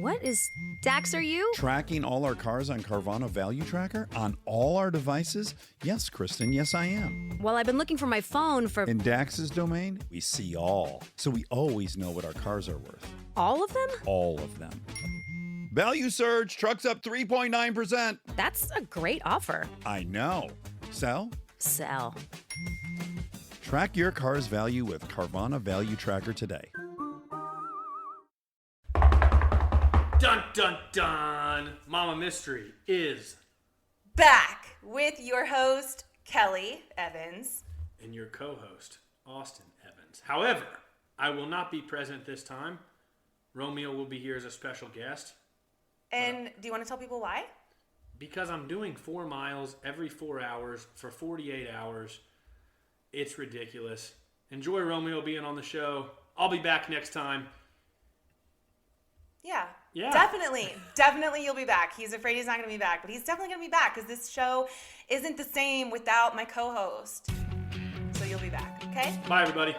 What is Dax, are you? Tracking all our cars on Carvana Value Tracker on all our devices? Yes, Kristen, yes, I am. Well, I've been looking for my phone for... In Dax's domain, we see all. So we always know what our cars are worth. All of them? All of them. Value surge, trucks up 3.9%. That's a great offer. I know. Sell? Sell. Track your car's value with Carvana Value Tracker today. Dun dun dun! Mama Mystery is back with your host, Kelly Evans. and your co-host, Austin Evans. However, I will not be present this time. Romeo will be here as a special guest. And do you want to tell people why? Because I'm doing 4 miles every 4 hours for 48 hours. It's ridiculous. Enjoy Romeo being on the show. I'll be back next time. Yeah. Yeah. Definitely you'll be back. He's afraid he's not going to be back, but he's definitely going to be back because this show isn't the same without my co-host. So you'll be back, okay? Bye, everybody.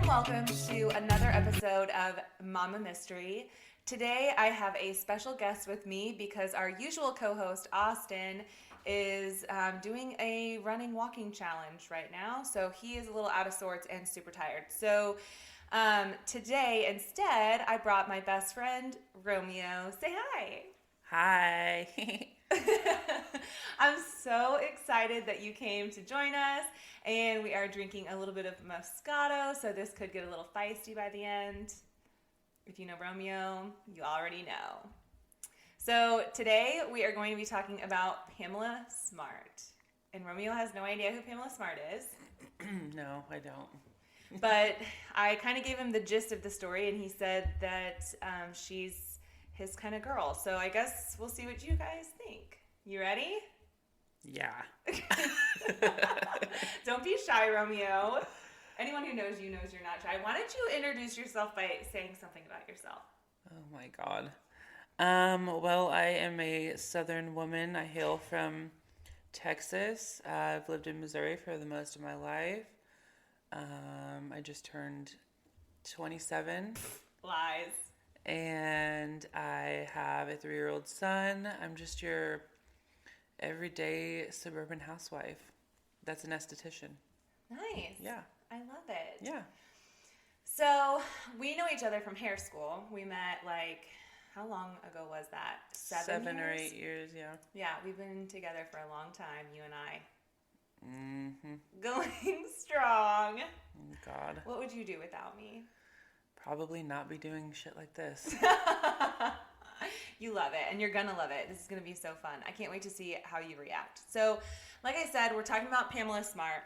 Welcome to another episode of Mama Mystery. Today I have a special guest with me because our usual co-host, Austin, is doing a running walking challenge right now. So he is a little out of sorts and super tired. So today, instead, I brought my best friend, Romeo. Say hi. Hi. I'm so excited that you came to join us, and we are drinking a little bit of Moscato, so this could get a little feisty by the end. If you know Romeo, you already know. So today we are going to be talking about Pamela Smart, and Romeo has no idea who Pamela Smart is. No, I don't. But I kind of gave him the gist of the story, and he said that she's his kind of girl. So I guess we'll see what you guys think. You ready? Yeah. Don't be shy, Romeo. Anyone who knows you knows you're not shy. Why don't you introduce yourself by saying something about yourself? Oh my God. Well, I am a Southern woman. I hail from Texas. I've lived in Missouri for the most of my life. I just turned 27. Lies. And I have a 3-year-old son. I'm just your everyday suburban housewife. That's an esthetician. Nice. Yeah. I love it. Yeah. So we know each other from hair school. We met how long ago was that? 7 or years? 8 years, yeah. Yeah, we've been together for a long time, you and I. Mm-hmm. Going strong. Oh, God. What would you do without me? Probably not be doing shit like this. You love it, and you're going to love it. This is going to be so fun. I can't wait to see how you react. So, like I said, we're talking about Pamela Smart.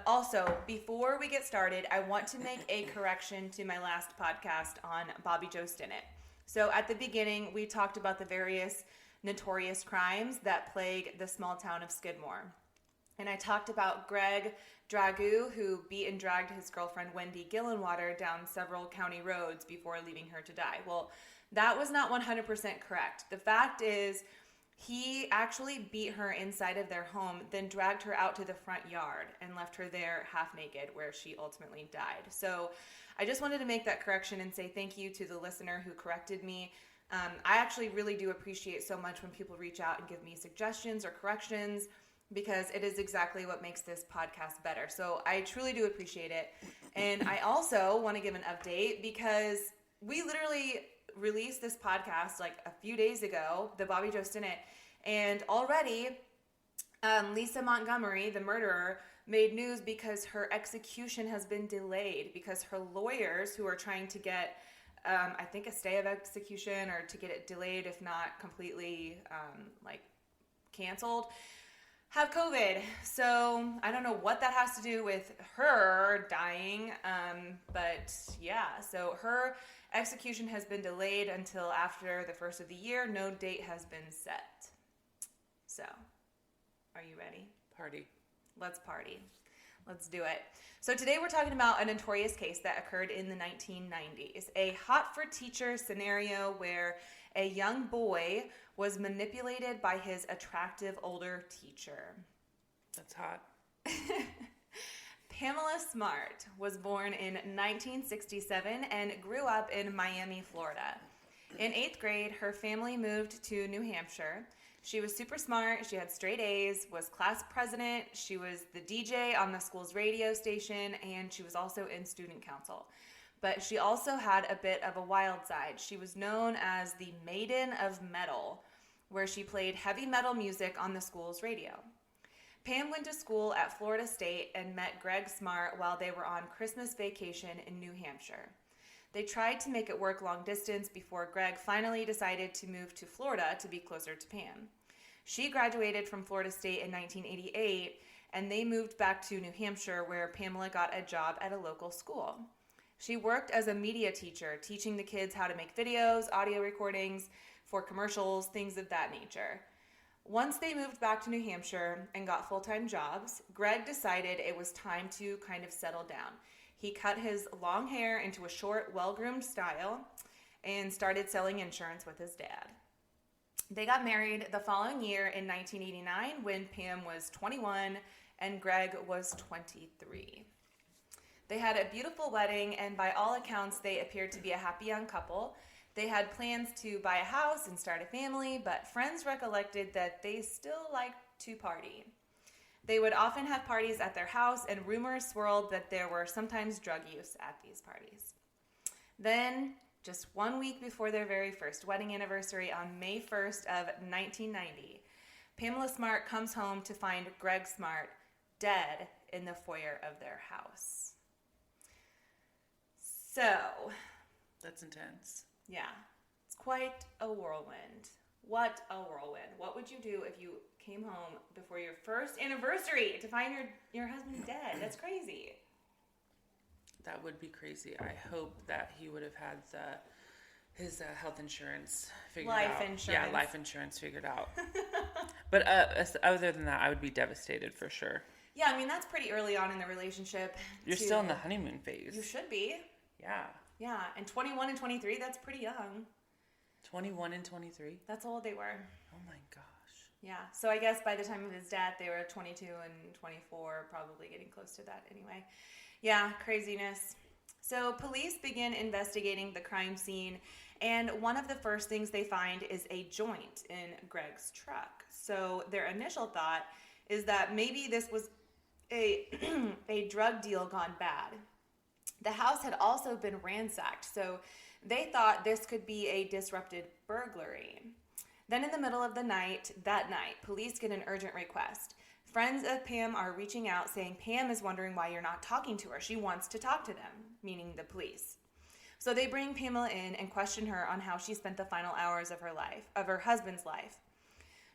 Also, before we get started, I want to make a correction to my last podcast on Bobby Joe Stinnett. So at the beginning, we talked about the various notorious crimes that plague the small town of Skidmore. And I talked about Greg Dragoo, who beat and dragged his girlfriend Wendy Gillenwater down several county roads before leaving her to die. Well, that was not 100% correct. The fact is, he actually beat her inside of their home, then dragged her out to the front yard and left her there half naked, where she ultimately died. So I just wanted to make that correction and say thank you to the listener who corrected me. I actually really do appreciate so much when people reach out and give me suggestions or corrections, because it is exactly what makes this podcast better. So I truly do appreciate it. And I also want to give an update because we literally released this podcast a few days ago, the Bobby Joe Stinnett, and already Lisa Montgomery, the murderer, made news because her execution has been delayed because her lawyers, who are trying to get, I think, a stay of execution or to get it delayed, if not completely canceled, have COVID. So I don't know what that has to do with her dying, but yeah, so her execution has been delayed until after the first of the year. No date has been set. So, are you ready? Party. Let's party. Let's do it. So today we're talking about a notorious case that occurred in the 1990s, a hot-for-teacher scenario where a young boy was manipulated by his attractive older teacher. That's hot. Pamela Smart was born in 1967 and grew up in Miami, Florida. In 8th grade, her family moved to New Hampshire. She was super smart, she had straight A's, was class president, she was the DJ on the school's radio station, and she was also in student council. But she also had a bit of a wild side. She was known as the Maiden of Metal, where she played heavy metal music on the school's radio. Pam went to school at Florida State and met Greg Smart while they were on Christmas vacation in New Hampshire. They tried to make it work long distance before Greg finally decided to move to Florida to be closer to Pam. She graduated from Florida State in 1988, and they moved back to New Hampshire where Pamela got a job at a local school. She worked as a media teacher, teaching the kids how to make videos, audio recordings for commercials, things of that nature. Once they moved back to New Hampshire and got full-time jobs, Greg decided it was time to kind of settle down. He cut his long hair into a short, well-groomed style and started selling insurance with his dad. They got married the following year in 1989 when Pam was 21 and Greg was 23. They had a beautiful wedding, and by all accounts, they appeared to be a happy young couple. They had plans to buy a house and start a family, but friends recollected that they still liked to party. They would often have parties at their house, and rumors swirled that there were sometimes drug use at these parties. Then, just 1 week before their very first wedding anniversary on May 1st of 1990, Pamela Smart comes home to find Greg Smart dead in the foyer of their house. So, That's intense. yeah, it's quite a whirlwind. What a whirlwind. What would you do if you came home before your first anniversary to find your husband dead? That's crazy. That would be crazy. I hope that he would have had his health insurance figured out. Life insurance. Yeah, life insurance figured out. But other than that, I would be devastated for sure. Yeah, I mean, that's pretty early on in the relationship. You're still in the honeymoon phase. You should be. Yeah. Yeah, and 21 and 23, that's pretty young. 21 and 23? That's how old they were. Oh my gosh. Yeah, so I guess by the time of his death, they were 22 and 24, probably getting close to that anyway. Yeah, craziness. So police begin investigating the crime scene, and one of the first things they find is a joint in Greg's truck. So their initial thought is that maybe this was a drug deal gone bad. The house had also been ransacked, so they thought this could be a disrupted burglary. Then in the middle of that night, police get an urgent request. Friends of Pam are reaching out saying Pam is wondering why you're not talking to her. She wants to talk to them, meaning the police. So they bring Pamela in and question her on how she spent the final hours of her husband's life.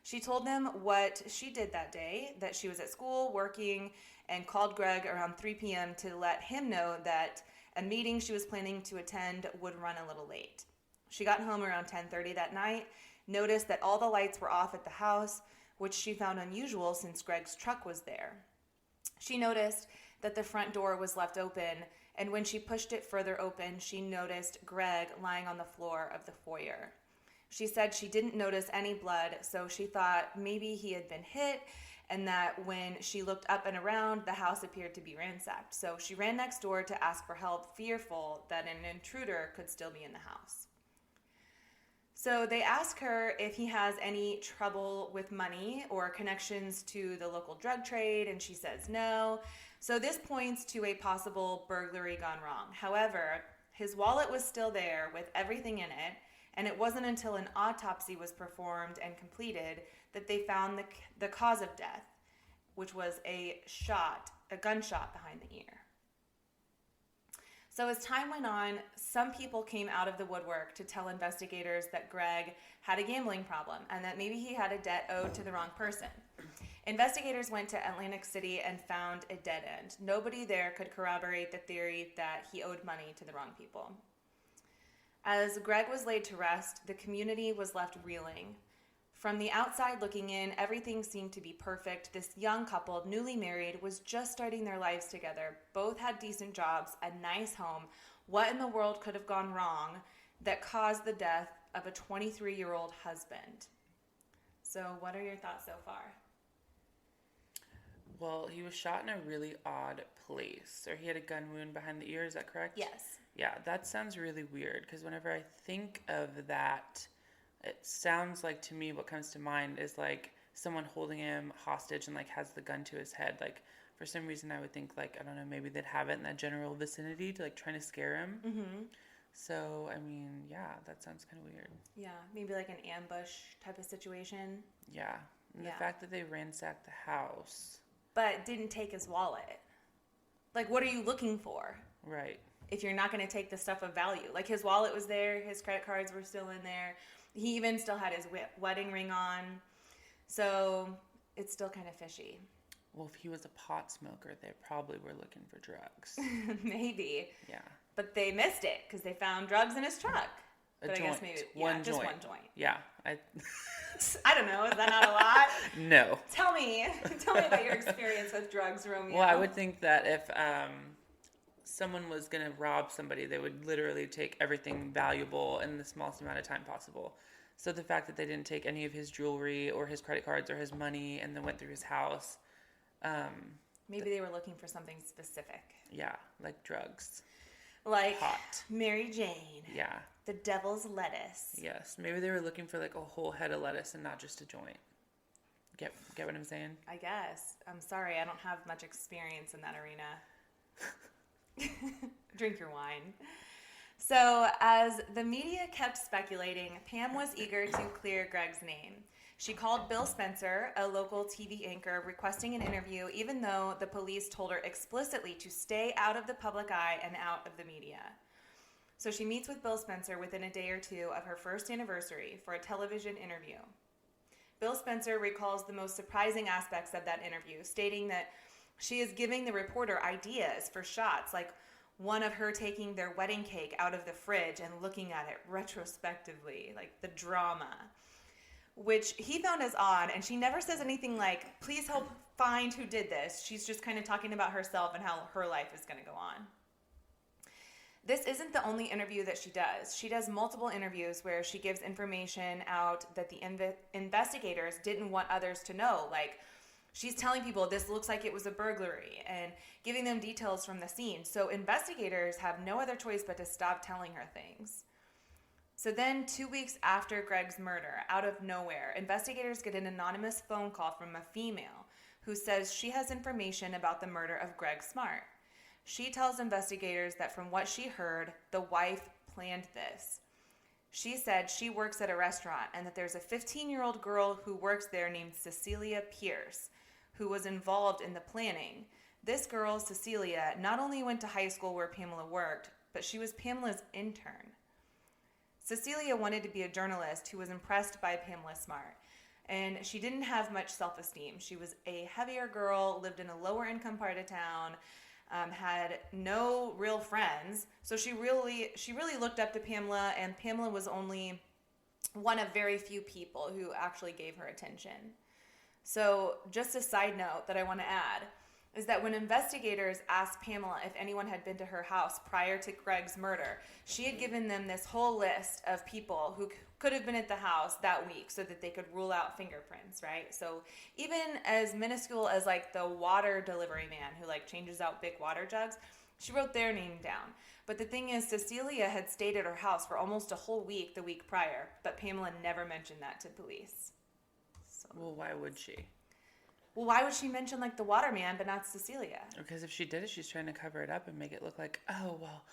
She told them what she did that day, that she was at school working and called Greg around 3 p.m. to let him know that a meeting she was planning to attend would run a little late. She got home around 10:30 that night, noticed that all the lights were off at the house, which she found unusual since Greg's truck was there. She noticed that the front door was left open, and when she pushed it further open, she noticed Greg lying on the floor of the foyer. She said she didn't notice any blood, so she thought maybe he had been hit, and that when she looked up and around, the house appeared to be ransacked. So she ran next door to ask for help, fearful that an intruder could still be in the house. So they ask her if he has any trouble with money or connections to the local drug trade, and she says no. So this points to a possible burglary gone wrong. However, his wallet was still there with everything in it, and it wasn't until an autopsy was performed and completed that they found the cause of death, which was a gunshot behind the ear. So as time went on, some people came out of the woodwork to tell investigators that Greg had a gambling problem and that maybe he had a debt owed to the wrong person. Investigators went to Atlantic City and found a dead end. Nobody there could corroborate the theory that he owed money to the wrong people. As Greg was laid to rest, the community was left reeling. From the outside looking in, everything seemed to be perfect. This young couple, newly married, was just starting their lives together. Both had decent jobs, a nice home. What in the world could have gone wrong that caused the death of a 23-year-old husband? So what are your thoughts so far? Well, he was shot in a really odd place, or he had a gun wound behind the ear. Is that correct? Yes. Yeah, that sounds really weird, because whenever I think of that, it sounds like, to me, what comes to mind is like someone holding him hostage and like has the gun to his head. Like, for some reason, I would think, like, I don't know, maybe they'd have it in that general vicinity to like trying to scare him. Mm-hmm. So, I mean, yeah, that sounds kind of weird. Yeah, maybe like an ambush type of situation. Yeah. And the fact that they ransacked the house. But didn't take his wallet. Like, what are you looking for? Right. If you're not going to take the stuff of value. Like, his wallet was there. His credit cards were still in there. He even still had his wedding ring on. So, it's still kind of fishy. Well, if he was a pot smoker, they probably were looking for drugs. Maybe. Yeah. But they missed it because they found drugs in his truck. But joint. I guess maybe just one joint. Yeah. I don't know. Is that not a lot? No. Tell me about your experience with drugs, Romeo. Well, I would think that if someone was going to rob somebody, they would literally take everything valuable in the smallest amount of time possible. So the fact that they didn't take any of his jewelry or his credit cards or his money and then went through his house. Maybe they were looking for something specific. Yeah, like drugs. Like Pot. Mary Jane. Yeah. The devil's lettuce. Yes. Maybe they were looking for like a whole head of lettuce and not just a joint. Get what I'm saying? I guess. I'm sorry, I don't have much experience in that arena. Drink your wine. So, as the media kept speculating, Pam was eager to clear Greg's name. She called Bill Spencer, a local TV anchor, requesting an interview, even though the police told her explicitly to stay out of the public eye and out of the media. So she meets with Bill Spencer within a day or two of her first anniversary for a television interview. Bill Spencer recalls the most surprising aspects of that interview, stating that she is giving the reporter ideas for shots, like one of her taking their wedding cake out of the fridge and looking at it retrospectively, like the drama, which he found as odd. And she never says anything like, please help find who did this. She's just kind of talking about herself and how her life is going to go on. This isn't the only interview that she does. She does multiple interviews where she gives information out that the investigators didn't want others to know. Like, she's telling people this looks like it was a burglary and giving them details from the scene. So investigators have no other choice but to stop telling her things. So then 2 weeks after Greg's murder, out of nowhere, investigators get an anonymous phone call from a female who says she has information about the murder of Greg Smart. She tells investigators that from what she heard, the wife planned this. She said she works at a restaurant and that there's a 15-year-old girl who works there named Cecilia Pierce, who was involved in the planning. This girl, Cecilia, not only went to high school where Pamela worked, but she was Pamela's intern. Cecilia wanted to be a journalist who was impressed by Pamela Smart, and she didn't have much self-esteem. She was a heavier girl, lived in a lower-income part of town, had no real friends, so she really looked up to Pamela, and Pamela was only one of very few people who actually gave her attention. So just a side note that I want to add is that when investigators asked Pamela if anyone had been to her house prior to Greg's murder, she had given them this whole list of people who could have been at the house that week so that they could rule out fingerprints, right? So even as minuscule as like the water delivery man who like changes out big water jugs, she wrote their name down. But the thing is, Cecilia had stayed at her house for almost a whole week the week prior, but Pamela never mentioned that to police. So, Well, why would she? well, why would she mention like the waterman but not Cecilia? Because if she did it, she's trying to cover it up and make it look like, oh, well,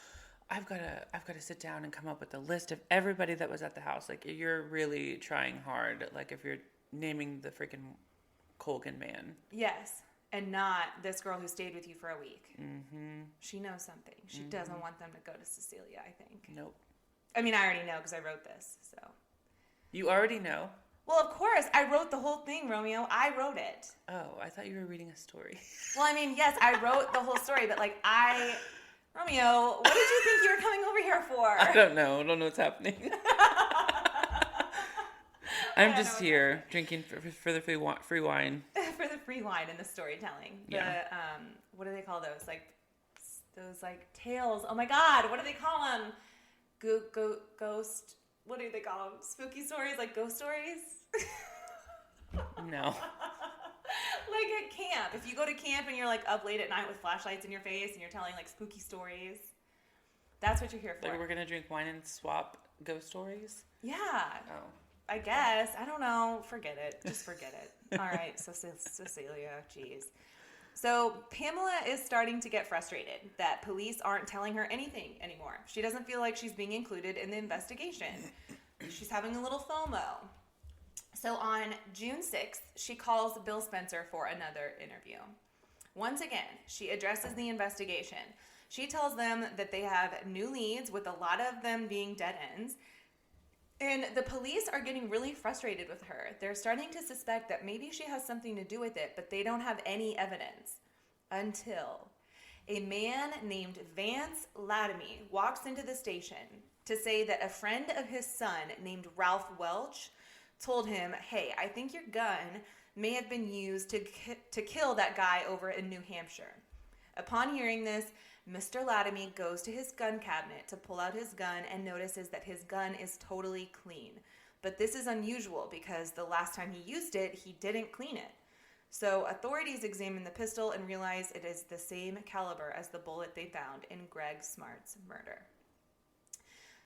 I've got to sit down and come up with a list of everybody that was at the house. Like, you're really trying hard. Like, if you're naming the freaking Colgan man. Yes, and not this girl who stayed with you for a week. Mm-hmm. She knows something. She doesn't want them to go to Cecilia, I think. Nope. I mean, I already know because I wrote this, so. You already know? Well, of course. I wrote the whole thing, Romeo. I wrote it. Oh, I thought you were reading a story. Well, I mean, yes, I wrote the whole story, but Romeo, what did you think you were coming over here for? I don't know. I don't know what's happening. I'm just here drinking for the free wine. For the free wine and the storytelling. Yeah. What do they call those? Those tales. Oh my God, what do they call them? Ghost. What do they call them? Spooky stories, like ghost stories? No. like at camp. If you go to camp and you're like up late at night with flashlights in your face and you're telling like spooky stories, that's what you're here for. Like we're gonna drink wine and swap ghost stories? Yeah. Oh. I guess. I don't know. Forget it. Just forget it. All right. So Cecilia, jeez. So Pamela is starting to get frustrated that police aren't telling her anything anymore. She doesn't feel like she's being included in the investigation. She's having a little FOMO. So on June 6th, she calls Bill Spencer for another interview. Once again, she addresses the investigation. She tells them that they have new leads, with a lot of them being dead ends. And the police are getting really frustrated with her. They're starting to suspect that maybe she has something to do with it, but they don't have any evidence. Until a man named Vance Latomy walks into the station to say that a friend of his son named Ralph Welch told him, hey, I think your gun may have been used to kill that guy over in New Hampshire. Upon hearing this, Mr. Latomy goes to his gun cabinet to pull out his gun and notices that his gun is totally clean. But this is unusual because the last time he used it, he didn't clean it. So authorities examine the pistol and realize it is the same caliber as the bullet they found in Greg Smart's murder.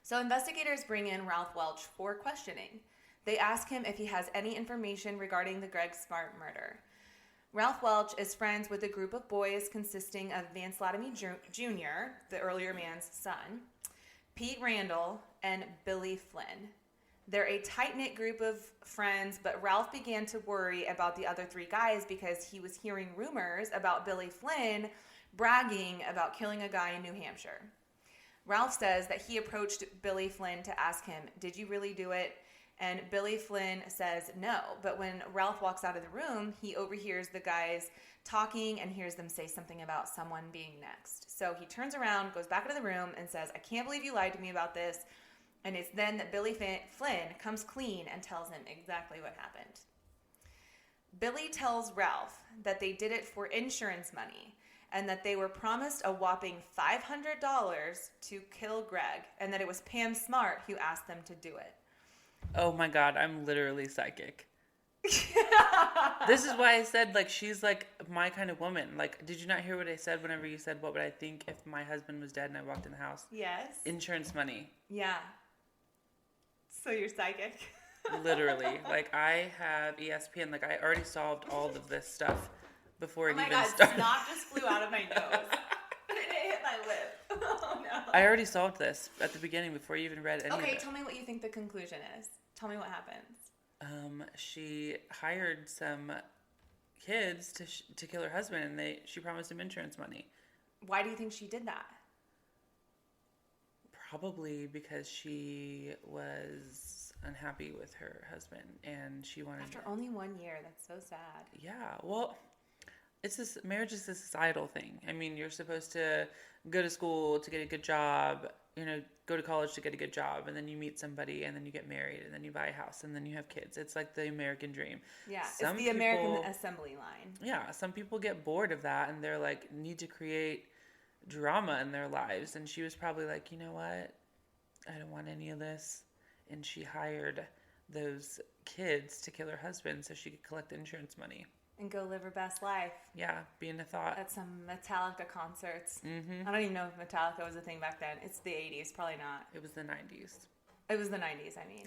So investigators bring in Ralph Welch for questioning. They ask him if he has any information regarding the Greg Smart murder. Ralph Welch is friends with a group of boys consisting of Vance Latomy Jr., the earlier man's son, Pete Randall, and Billy Flynn. They're a tight-knit group of friends, but Ralph began to worry about the other three guys because he was hearing rumors about Billy Flynn bragging about killing a guy in New Hampshire. Ralph says that he approached Billy Flynn to ask him, did you really do it? And Billy Flynn says no. But when Ralph walks out of the room, he overhears the guys talking and hears them say something about someone being next. So he turns around, goes back into the room, and says, I can't believe you lied to me about this. And it's then that Billy Flynn comes clean and tells him exactly what happened. Billy tells Ralph that they did it for insurance money and that they were promised a whopping $500 to kill Greg, and that it was Pam Smart who asked them to do it. Oh my God, I'm literally psychic. This is why I said, like, she's like my kind of woman. Like, did you not hear what I said whenever you said, what would I think if my husband was dead and I walked in the house? Yes. Insurance money. Yeah. So you're psychic. Literally. Like, I have ESPN. Like, I already solved all of this stuff before it even started. Oh my God, snot just flew out of my nose. It hit my lip. Oh no. I already solved this at the beginning before you even read any of it. Okay, tell me what you think the conclusion is. Tell me what happens. She hired some kids to kill her husband, and she promised him insurance money. Why do you think she did that? Probably because she was unhappy with her husband, and she wanted After only 1 year, that's so sad. Yeah, well, marriage is a societal thing. I mean, you're supposed to go to school to get a good job, go to college to get a good job, and then you meet somebody, and then you get married, and then you buy a house, and then you have kids. It's like the American dream. Yeah, it's the American assembly line. Yeah, some people get bored of that, and they're like, need to create drama in their lives. And she was probably like, you know what? I don't want any of this. And she hired those kids to kill her husband so she could collect the insurance money. And go live her best life. Yeah, being a thought. At some Metallica concerts. Mm-hmm. I don't even know if Metallica was a thing back then. It's the 80s, probably not. It was the 90s. It was the 90s, I mean.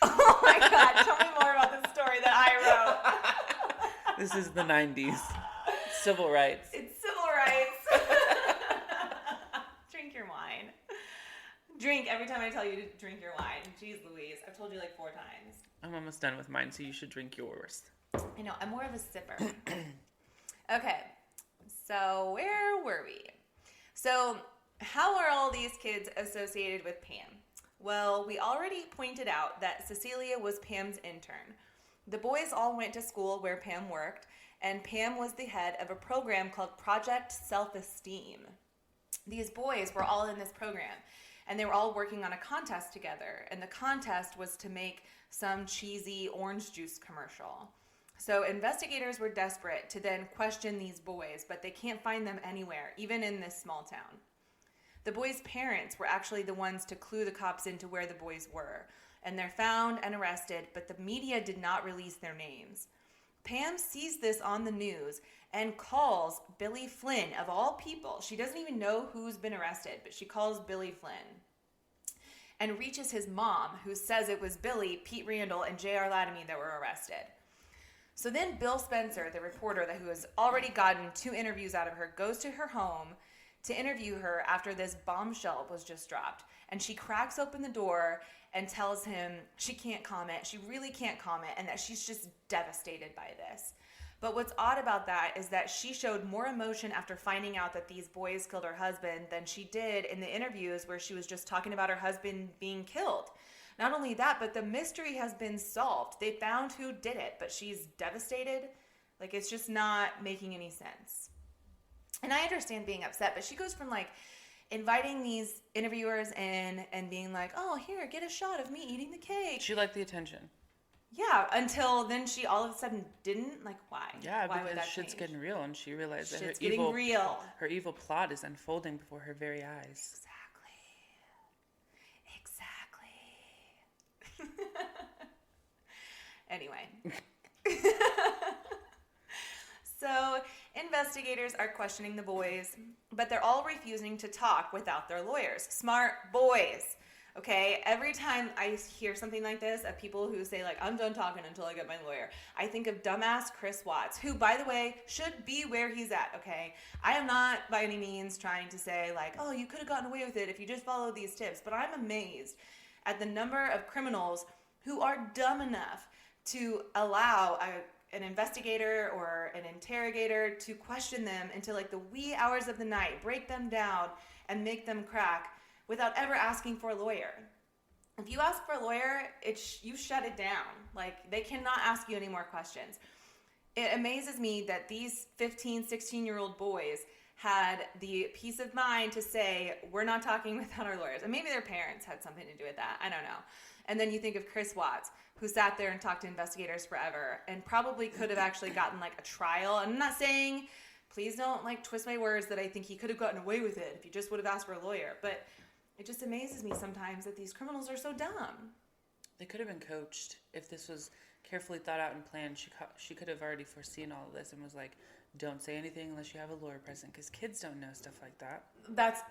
Oh my God, tell me more about the story that I wrote. This is the 90s. Civil rights. It's civil rights. Drink your wine. Drink every time I tell you to drink your wine. Jeez Louise, I've told you like 4 times. I'm almost done with mine, so you should drink yours. I know, I'm more of a sipper. Okay, so where were we? So how are all these kids associated with Pam? Well, we already pointed out that Cecilia was Pam's intern. The boys all went to school where Pam worked, and Pam was the head of a program called Project Self-Esteem. These boys were all in this program, and they were all working on a contest together, and the contest was to make some cheesy orange juice commercial. So investigators were desperate to then question these boys, but they can't find them anywhere, even in this small town. The boys' parents were actually the ones to clue the cops into where the boys were, and they're found and arrested, but the media did not release their names. Pam sees this on the news and calls Billy Flynn, of all people. She doesn't even know who's been arrested, but she calls Billy Flynn and reaches his mom, who says it was Billy, Pete Randall, and J.R. Latimer that were arrested. So then Bill Spencer, the reporter who has already gotten 2 interviews out of her, goes to her home to interview her after this bombshell was just dropped. And she cracks open the door and tells him she can't comment. She really can't comment, and that she's just devastated by this. But what's odd about that is that she showed more emotion after finding out that these boys killed her husband than she did in the interviews where she was just talking about her husband being killed. Not only that, but the mystery has been solved. They found who did it, but she's devastated. Like, it's just not making any sense. And I understand being upset, but she goes from like inviting these interviewers in and being like, oh, here, get a shot of me eating the cake. She liked the attention. Yeah, until then she all of a sudden didn't. Like, why? Yeah, why would because that shit's change? getting real, and she realized that Shit's getting real. her evil plot is unfolding before her very eyes. Exactly. Anyway. So, investigators are questioning the boys, but they're all refusing to talk without their lawyers. Smart boys. Okay, every time I hear something like this of people who say, like, I'm done talking until I get my lawyer, I think of dumbass Chris Watts, who, by the way, should be where he's at, okay? I am not by any means trying to say, like, oh, you could have gotten away with it if you just followed these tips, but I'm amazed at the number of criminals who are dumb enough to allow an investigator or an interrogator to question them into, like, the wee hours of the night, break them down, and make them crack without ever asking for a lawyer. If you ask for a lawyer, you shut it down. Like, they cannot ask you any more questions. It amazes me that these 15, 16-year-old boys had the peace of mind to say, we're not talking without our lawyers. And maybe their parents had something to do with that. I don't know. And then you think of Chris Watts, who sat there and talked to investigators forever and probably could have actually gotten, like, a trial. I'm not saying, please don't, like, twist my words that I think he could have gotten away with it if he just would have asked for a lawyer. But it just amazes me sometimes that these criminals are so dumb. They could have been coached if this was carefully thought out and planned. She could have already foreseen all of this and was like, don't say anything unless you have a lawyer present, because kids don't know stuff like that. That's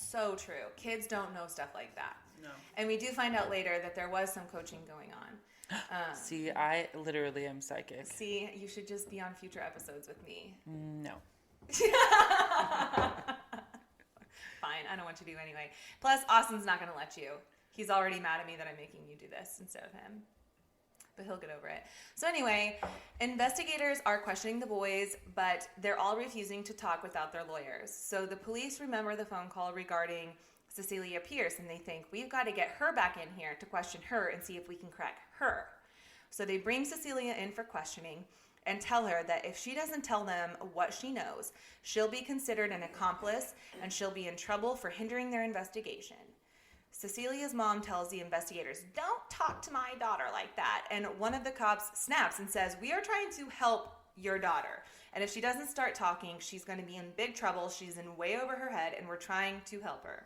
so true. Kids don't know stuff like that. No. And we do find out later that there was some coaching going on. See, I literally am psychic. See, you should just be on future episodes with me. No. Fine, I don't want you to anyway. Plus, Austin's not going to let you. He's already mad at me that I'm making you do this instead of him. But he'll get over it. So anyway, investigators are questioning the boys, but they're all refusing to talk without their lawyers. So the police remember the phone call regarding Cecilia Pierce, and they think, we've got to get her back in here to question her and see if we can crack her. So they bring Cecilia in for questioning and tell her that if she doesn't tell them what she knows, she'll be considered an accomplice and she'll be in trouble for hindering their investigation. Cecilia's mom tells the investigators, don't talk to my daughter like that. And one of the cops snaps and says, we are trying to help your daughter. And if she doesn't start talking, she's going to be in big trouble. She's in way over her head, and we're trying to help her.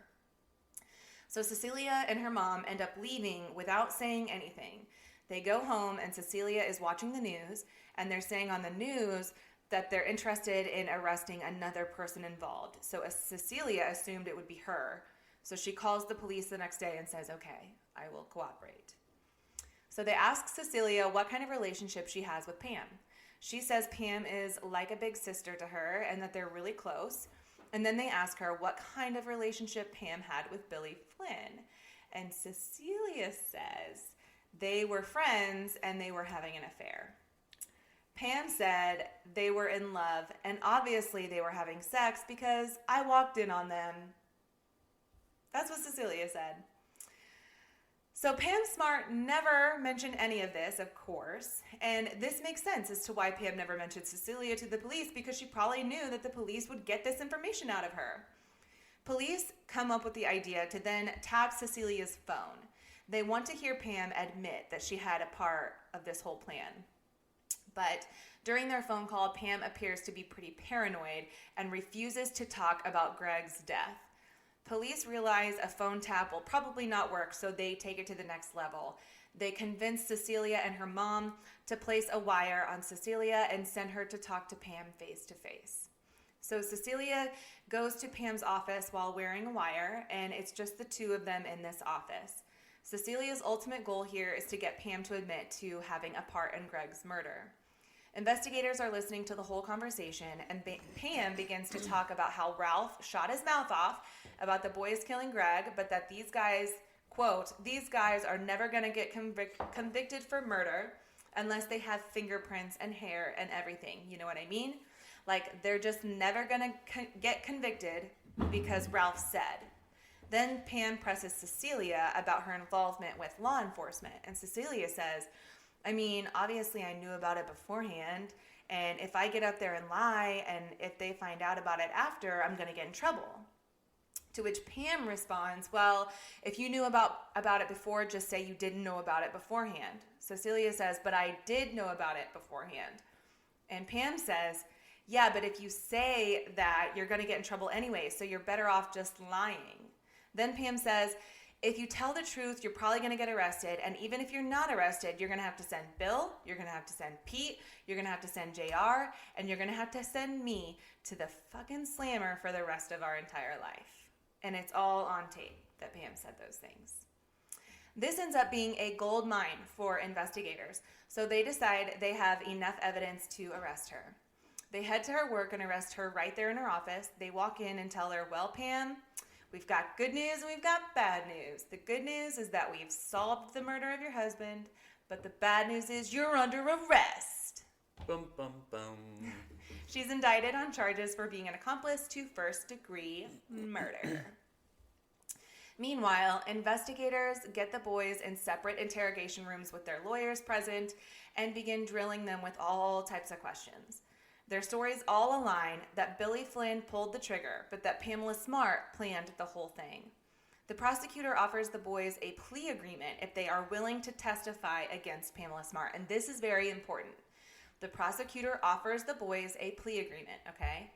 So Cecilia and her mom end up leaving without saying anything. They go home, and Cecilia is watching the news, and they're saying on the news that they're interested in arresting another person involved. So Cecilia assumed it would be her. So she calls the police the next day and says, okay, I will cooperate. So they ask Cecilia what kind of relationship she has with Pam. She says Pam is like a big sister to her and that they're really close. And then they ask her what kind of relationship Pam had with Billy Flynn. And Cecilia says they were friends and they were having an affair. Pam said they were in love and obviously they were having sex because I walked in on them. That's what Cecilia said. So Pam Smart never mentioned any of this, of course, and this makes sense as to why Pam never mentioned Cecilia to the police, because she probably knew that the police would get this information out of her. Police come up with the idea to then tap Cecilia's phone. They want to hear Pam admit that she had a part of this whole plan. But during their phone call, Pam appears to be pretty paranoid and refuses to talk about Greg's death. Police realize a phone tap will probably not work, so they take it to the next level. They convince Cecilia and her mom to place a wire on Cecilia and send her to talk to Pam face to face. So Cecilia goes to Pam's office while wearing a wire, and it's just the two of them in this office. Cecilia's ultimate goal here is to get Pam to admit to having a part in Greg's murder. Investigators are listening to the whole conversation, and Pam begins to talk about how Ralph shot his mouth off about the boys killing Greg, but that these guys, quote, these guys are never going to get convicted for murder unless they have fingerprints and hair and everything. You know what I mean? Like, they're just never going to get convicted because Ralph said. Then Pam presses Cecilia about her involvement with law enforcement, and Cecilia says, I mean, obviously I knew about it beforehand, and if I get up there and lie, and if they find out about it after, I'm going to get in trouble. To which Pam responds, well, if you knew about it before, just say you didn't know about it beforehand. Cecilia says, but I did know about it beforehand. And Pam says, yeah, but if you say that, you're going to get in trouble anyway, so you're better off just lying. Then Pam says, if you tell the truth, you're probably going to get arrested, and even if you're not arrested, you're going to have to send Bill, you're going to have to send Pete, you're going to have to send JR, and you're going to have to send me to the fucking slammer for the rest of our entire life. And it's all on tape that Pam said those things. This ends up being a gold mine for investigators, so they decide they have enough evidence to arrest her. They head to her work and arrest her right there in her office. They walk in and tell her, well, Pam, we've got good news and we've got bad news. The good news is that we've solved the murder of your husband, but the bad news is you're under arrest. Bum, bum, bum. She's indicted on charges for being an accomplice to first-degree murder. Meanwhile, investigators get the boys in separate interrogation rooms with their lawyers present and begin drilling them with all types of questions. Their stories all align that Billy Flynn pulled the trigger, but that Pamela Smart planned the whole thing. The prosecutor offers the boys a plea agreement if they are willing to testify against Pamela Smart, and this is very important. The prosecutor offers the boys a plea agreement, okay?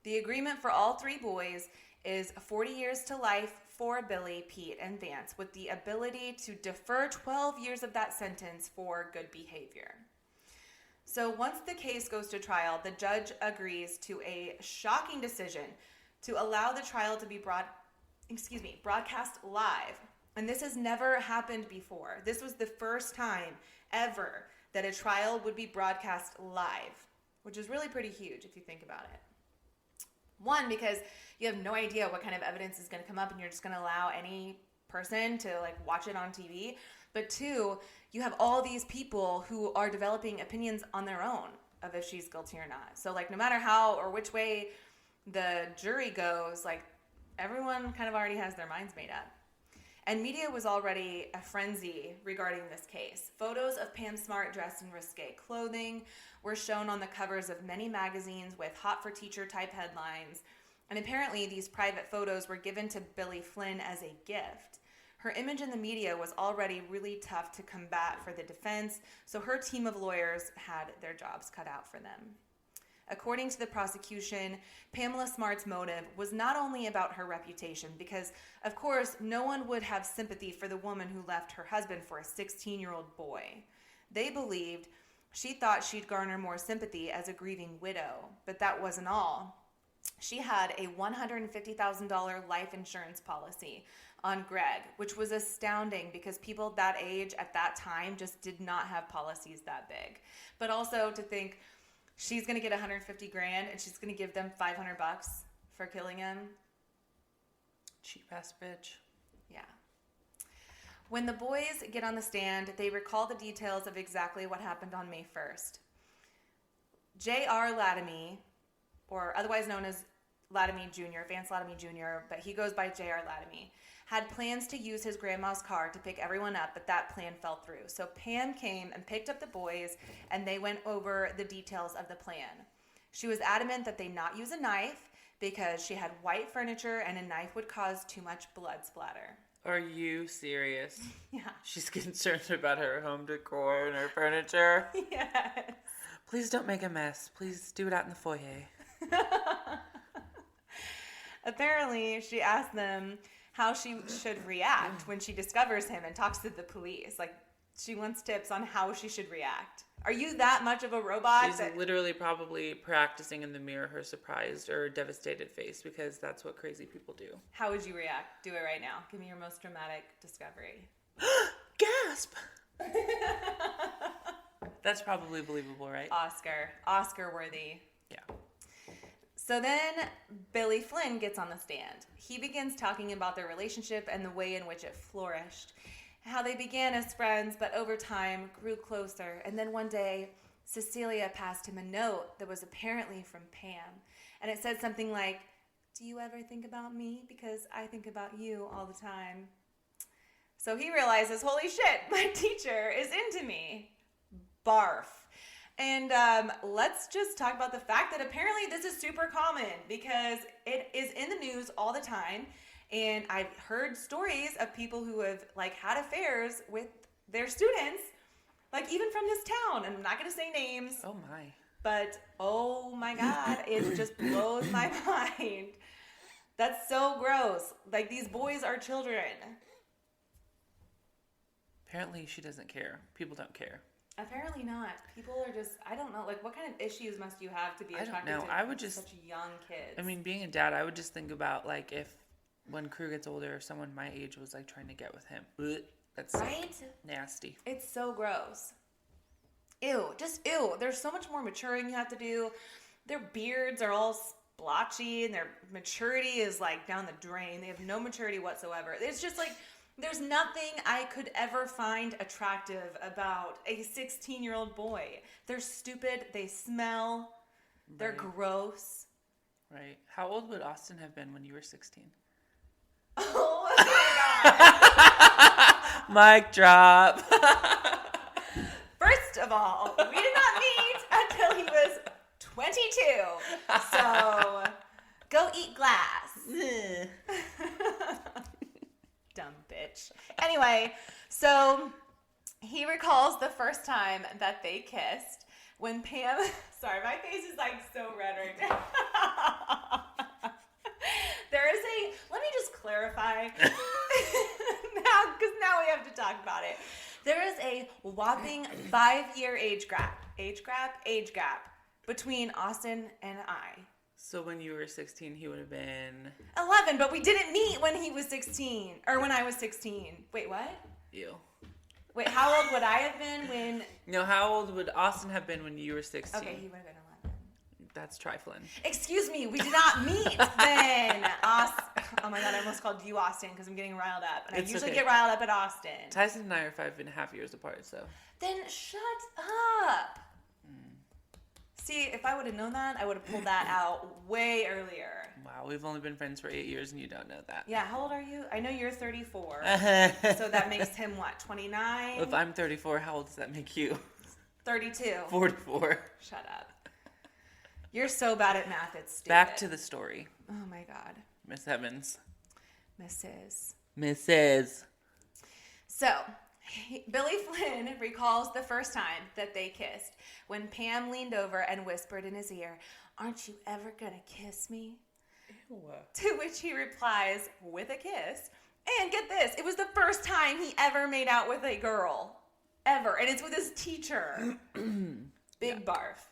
The agreement for all three boys is 40 years to life for Billy, Pete, and Vance, with the ability to defer 12 years of that sentence for good behavior. So once the case goes to trial, the judge agrees to a shocking decision to allow the trial to be broadcast live. And this has never happened before. This was the first time ever that a trial would be broadcast live, which is really pretty huge if you think about it. One, because you have no idea what kind of evidence is going to come up and you're just going to allow any person to watch it on TV. But two, you have all these people who are developing opinions on their own of if she's guilty or not. So no matter how or which way the jury goes, everyone kind of already has their minds made up. And media was already a frenzy regarding this case. Photos of Pam Smart dressed in risque clothing were shown on the covers of many magazines with hot for teacher type headlines. And apparently these private photos were given to Billy Flynn as a gift. Her image in the media was already really tough to combat for the defense, so her team of lawyers had their jobs cut out for them. According to the prosecution, Pamela Smart's motive was not only about her reputation, because, of course, no one would have sympathy for the woman who left her husband for a 16-year-old boy. They believed she thought she'd garner more sympathy as a grieving widow, but that wasn't all. She had a $150,000 life insurance policy on Greg, which was astounding because people that age at that time just did not have policies that big. But also to think she's going to get $150,000 and she's going to give them $500 for killing him. Cheap ass bitch. Yeah. When the boys get on the stand, they recall the details of exactly what happened on May 1st. J.R. Latomy, or otherwise known as Latomy Jr., Vance Latomy Jr., but he goes by J.R. Latomy, had plans to use his grandma's car to pick everyone up, but that plan fell through. So Pam came and picked up the boys, and they went over the details of the plan. She was adamant that they not use a knife because she had white furniture and a knife would cause too much blood splatter. Are you serious? Yeah. She's concerned about her home decor and her furniture. Yes. Please don't make a mess. Please do it out in the foyer. Apparently, she asked them how she should react when she discovers him and talks to the police. She wants tips on how she should react. Are you that much of a robot? She's literally probably practicing in the mirror her surprised or devastated face, because that's what crazy people do. How would you react? Do it right now. Give me your most dramatic discovery. Gasp! That's probably believable, right? Oscar worthy. Yeah. So then Billy Flynn gets on the stand. He begins talking about their relationship and the way in which it flourished. How they began as friends, but over time grew closer. And then one day, Cecilia passed him a note that was apparently from Pam. And it said something like, "Do you ever think about me? Because I think about you all the time." So he realizes, holy shit, my teacher is into me. Barf. And let's just talk about the fact that apparently this is super common, because it is in the news all the time. And I've heard stories of people who have had affairs with their students, even from this town. And I'm not going to say names. Oh my. But oh my God, it just blows my mind. That's so gross. These boys are children. Apparently she doesn't care. People don't care. Apparently not. People are just, I don't know, what kind of issues must you have to be attracted to such young kids? I mean, being a dad, I would just think about if when Crew gets older, someone my age was trying to get with him. Blech, that's right? Nasty. It's so gross. Ew, just ew. There's so much more maturing you have to do. Their beards are all splotchy and their maturity is down the drain. They have no maturity whatsoever. It's just there's nothing I could ever find attractive about a 16-year-old boy. They're stupid. They smell. They're gross. Right. How old would Austin have been when you were 16? Oh my God. Mic drop. First of all, we did not meet until he was 22. So go eat glass. Dumb bitch. Anyway, so he recalls the first time that they kissed when Pam... Sorry, my face is so red right now. Let me just clarify now, because now we have to talk about it. There is a whopping 5-year age gap between Austin and I. So when you were 16, he would have been 11, but we didn't meet when he was 16, or when I was 16. Wait, what? you. Wait, how old would I have been when... No, how old would Austin have been when you were 16? Okay, he would have been 11. That's trifling. Excuse me, we did not meet then. Oh my God, I almost called you Austin because I'm getting riled up. And I usually get riled up at Austin. Tyson and I are 5.5 years apart, so. Then shut up. See, if I would have known that, I would have pulled that out way earlier. Wow, we've only been friends for 8 years and you don't know that. Yeah, how old are you? I know you're 34. So that makes him what, 29? If I'm 34, how old does that make you? 32. 44. Shut up. You're so bad at math, it's stupid. Back to the story. Oh my God. Miss Evans. Mrs. So, Billy Flynn recalls the first time that they kissed when Pam leaned over and whispered in his ear, "Aren't you ever gonna kiss me?" Ew. To which he replies with a kiss. And get this, it was the first time he ever made out with a girl. Ever. And it's with his teacher. Big barf.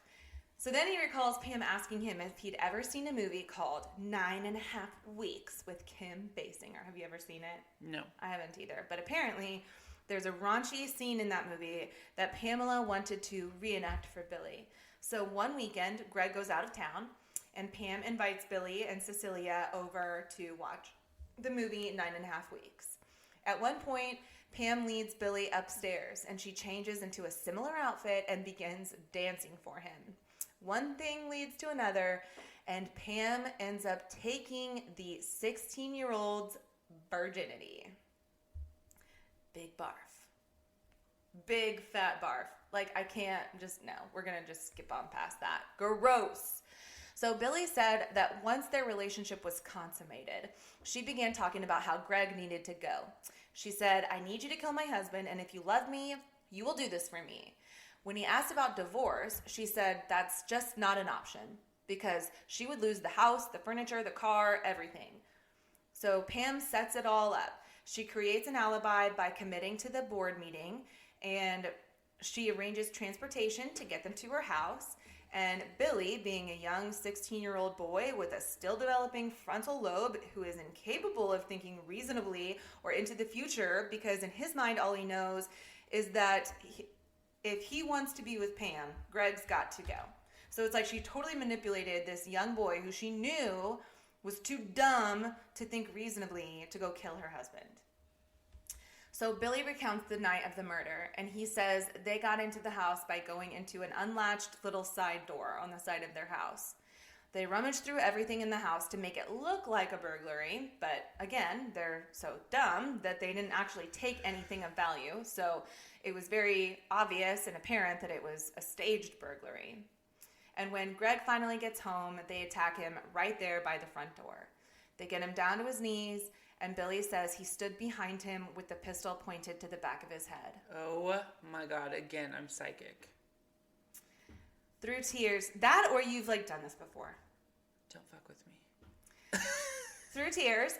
So then he recalls Pam asking him if he'd ever seen a movie called 9.5 Weeks with Kim Basinger. Have you ever seen it? No. I haven't either. But apparently there's a raunchy scene in that movie that Pamela wanted to reenact for Billy. So one weekend, Greg goes out of town, and Pam invites Billy and Cecilia over to watch the movie 9.5 Weeks. At one point, Pam leads Billy upstairs, and she changes into a similar outfit and begins dancing for him. One thing leads to another, and Pam ends up taking the 16-year-old's virginity. Big barf. Big fat barf. I can't no, we're going to just skip on past that. Gross. So Billy said that once their relationship was consummated, she began talking about how Greg needed to go. She said, "I need you to kill my husband, and if you love me, you will do this for me." When he asked about divorce, she said that's just not an option because she would lose the house, the furniture, the car, everything. So Pam sets it all up. She creates an alibi by committing to the board meeting, and she arranges transportation to get them to her house. And Billy, being a young 16-year-old boy with a still developing frontal lobe who is incapable of thinking reasonably or into the future, because in his mind all he knows is that if he wants to be with Pam, Greg's got to go. So it's like she totally manipulated this young boy who she knew was too dumb to think reasonably to go kill her husband. So Billy recounts the night of the murder, and he says they got into the house by going into an unlatched little side door on the side of their house. They rummaged through everything in the house to make it look like a burglary, but again, they're so dumb that they didn't actually take anything of value, so it was very obvious and apparent that it was a staged burglary. And when Greg finally gets home, they attack him right there by the front door. They get him down to his knees, and Billy says he stood behind him with the pistol pointed to the back of his head. Oh my God, again, I'm psychic. Through tears, that or you've done this before. Don't fuck with me. Through tears,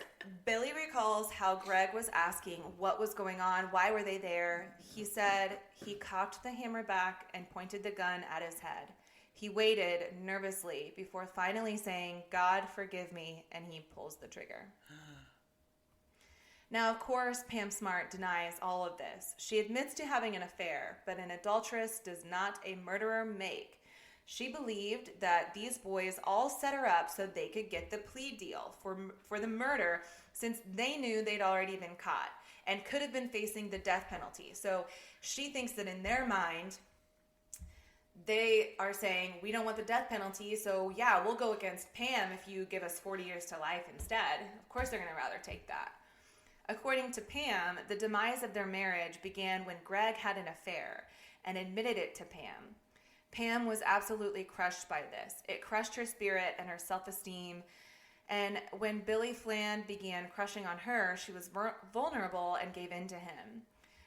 Billy recalls how Greg was asking what was going on, why were they there. He said he cocked the hammer back and pointed the gun at his head. He waited nervously before finally saying, "God forgive me," and he pulls the trigger. Now, of course, Pam Smart denies all of this. She admits to having an affair, but an adulteress does not a murderer make. She believed that these boys all set her up so they could get the plea deal for the murder, since they knew they'd already been caught and could have been facing the death penalty. So she thinks that in their mind, they are saying, we don't want the death penalty, so yeah, we'll go against Pam if you give us 40 years to life instead. Of course they're going to rather take that. According to Pam, the demise of their marriage began when Greg had an affair and admitted it to Pam. Pam was absolutely crushed by this. It crushed her spirit and her self-esteem. And when Billy Flynn began crushing on her, she was vulnerable and gave in to him.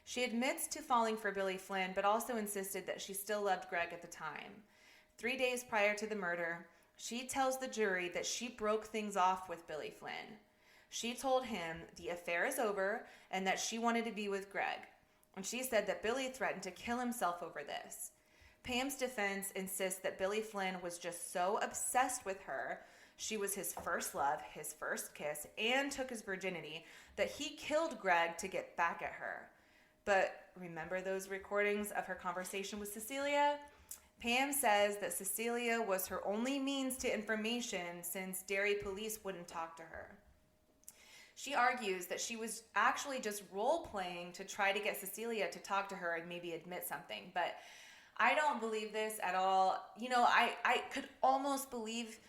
She admits to falling for Billy Flynn, but also insisted that she still loved Greg at the time. 3 days prior to the murder, she tells the jury that she broke things off with Billy Flynn. She told him the affair is over and that she wanted to be with Greg. And she said that Billy threatened to kill himself over this. Pam's defense insists that Billy Flynn was just so obsessed with her, she was his first love, his first kiss, and took his virginity, that he killed Greg to get back at her. But remember those recordings of her conversation with Cecilia? Pam says that Cecilia was her only means to information since Derry police wouldn't talk to her. She argues that she was actually just role-playing to try to get Cecilia to talk to her and maybe admit something. But I don't believe this at all. I could almost believe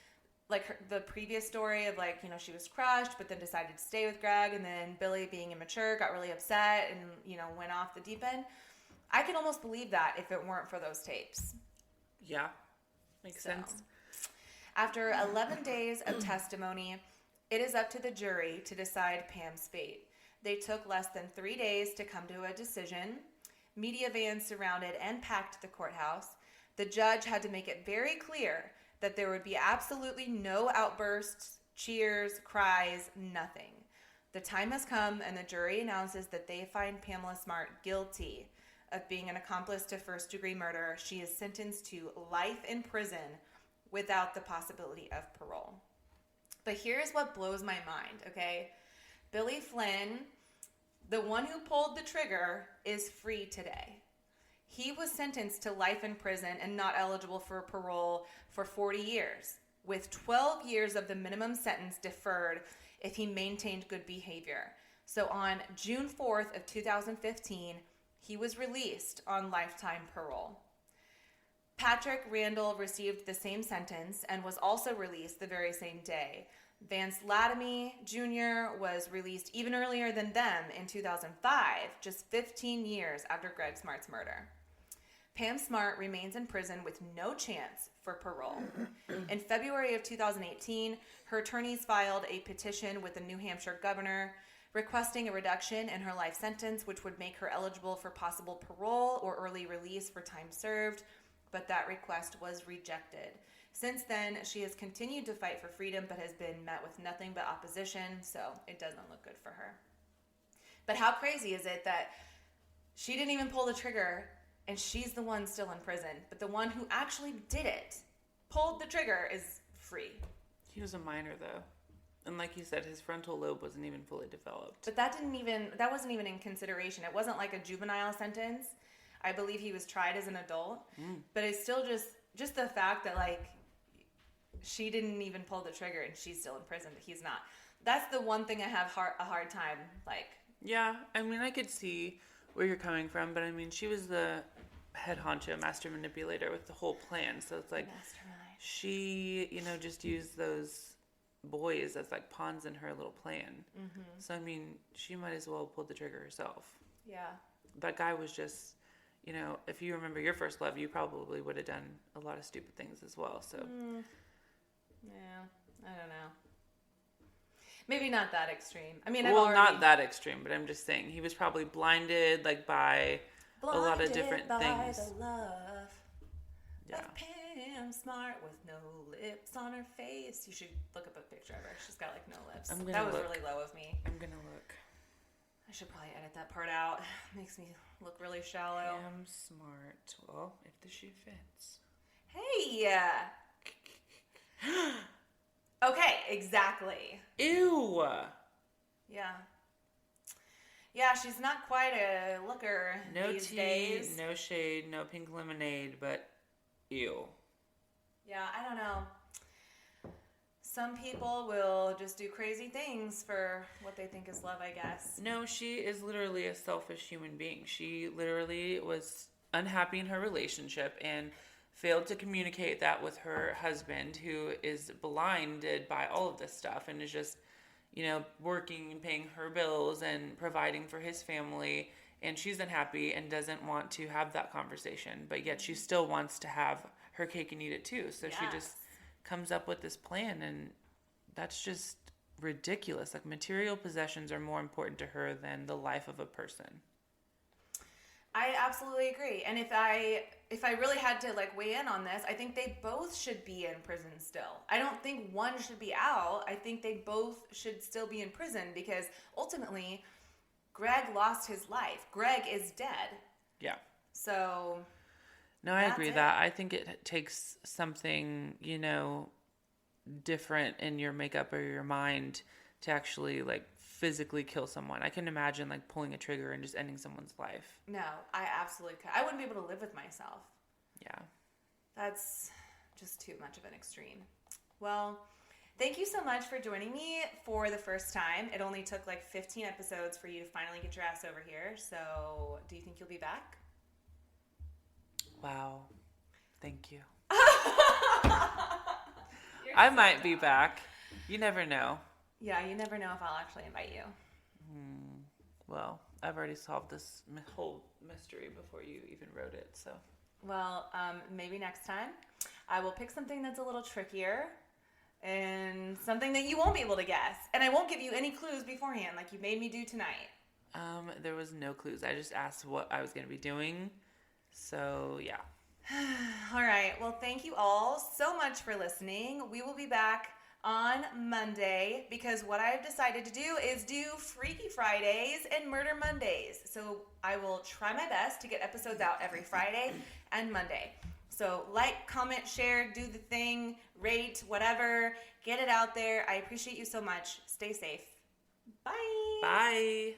the previous story of she was crushed but then decided to stay with Greg, and then Billy, being immature, got really upset and went off the deep end. I could almost believe that if it weren't for those tapes. Yeah, makes sense. After 11 days of testimony, it is up to the jury to decide Pam's fate. They took less than 3 days to come to a decision. Media vans surrounded and packed the courthouse. The judge had to make it very clear that there would be absolutely no outbursts, cheers, cries, nothing. The time has come, and the jury announces that they find Pamela Smart guilty of being an accomplice to first-degree murder. She is sentenced to life in prison without the possibility of parole. But here's what blows my mind, okay? Billy Flynn, the one who pulled the trigger, is free today. He was sentenced to life in prison and not eligible for parole for 40 years, with 12 years of the minimum sentence deferred if he maintained good behavior. So on June 4th of 2015, he was released on lifetime parole. Patrick Randall received the same sentence and was also released the very same day. Vance Latomy Jr. was released even earlier than them in 2005, just 15 years after Greg Smart's murder. Pam Smart remains in prison with no chance for parole. In February of 2018, her attorneys filed a petition with the New Hampshire governor requesting a reduction in her life sentence, which would make her eligible for possible parole or early release for time served, but that request was rejected. Since then, she has continued to fight for freedom, but has been met with nothing but opposition, so it doesn't look good for her. But how crazy is it that She didn't even pull the trigger, and she's the one still in prison. But the one who actually did it, pulled the trigger, is free. He was a minor, though. And like you said, his frontal lobe wasn't even fully developed. But that wasn't even in consideration. It wasn't like a juvenile sentence. I believe he was tried as an adult. But it's still just the fact that, like, she didn't even pull the trigger and she's still in prison, but he's not. That's the one thing I have a hard time, like. Yeah, I mean, I could see where you're coming from, but I mean, she was the head honcho, master manipulator with the whole plan. So it's like, she, just used those boys as like pawns in her little plan. So I mean, she might as well have pulled the trigger herself. Yeah. That guy was just, if you remember your first love, you probably would have done a lot of stupid things as well. So yeah, I don't know. Maybe not that extreme. I mean, not that extreme, but I'm just saying he was probably blinded by a lot of different things. The love yeah. of Pam Smart with no lips on her face. You should look up a picture of her. She's got like no lips. That was really low of me. I'm gonna look. I should probably edit that part out. Makes me look really shallow. Pam Smart. Well, if the shoe fits. Hey. Okay, exactly. Ew. Yeah. Yeah, she's not quite a looker these days. No shade, no pink lemonade, but ew. Yeah, I don't know. Some people will just do crazy things for what they think is love, I guess. No, she is literally a selfish human being. She literally was unhappy in her relationship and failed to communicate that with her husband, who is blinded by all of this stuff and is just, working and paying her bills and providing for his family. And she's unhappy and doesn't want to have that conversation, but yet she still wants to have her cake and eat it too. So she just comes up with this plan, and that's just ridiculous. Like, material possessions are more important to her than the life of a person. I absolutely agree. And if I really had to weigh in on this, I think they both should be in prison still. I don't think one should be out. I think they both should still be in prison because ultimately Greg lost his life. Greg is dead. Yeah. So no, I agree that. I think it takes something, different in your makeup or your mind to actually physically kill someone. I can imagine pulling a trigger and just ending someone's life. No, I absolutely could. I wouldn't be able to live with myself. Yeah. That's just too much of an extreme. Well, thank you so much for joining me for the first time. It only took 15 episodes for you to finally get your ass over here. So, do you think you'll be back? Wow. Thank you. I might be back. You never know. Yeah, you never know if I'll actually invite you. Well, I've already solved this whole mystery before you even wrote it, so. Well, maybe next time I will pick something that's a little trickier and something that you won't be able to guess. And I won't give you any clues beforehand like you made me do tonight. There was no clues. I just asked what I was going to be doing. So, yeah. All right. Well, thank you all so much for listening. We will be back on Monday because what I've decided to do is do Freaky Fridays and Murder Mondays. So I will try my best to get episodes out every Friday and Monday. So comment, share, do the thing, rate, whatever. Get it out there. I appreciate you so much. Stay safe. Bye. Bye.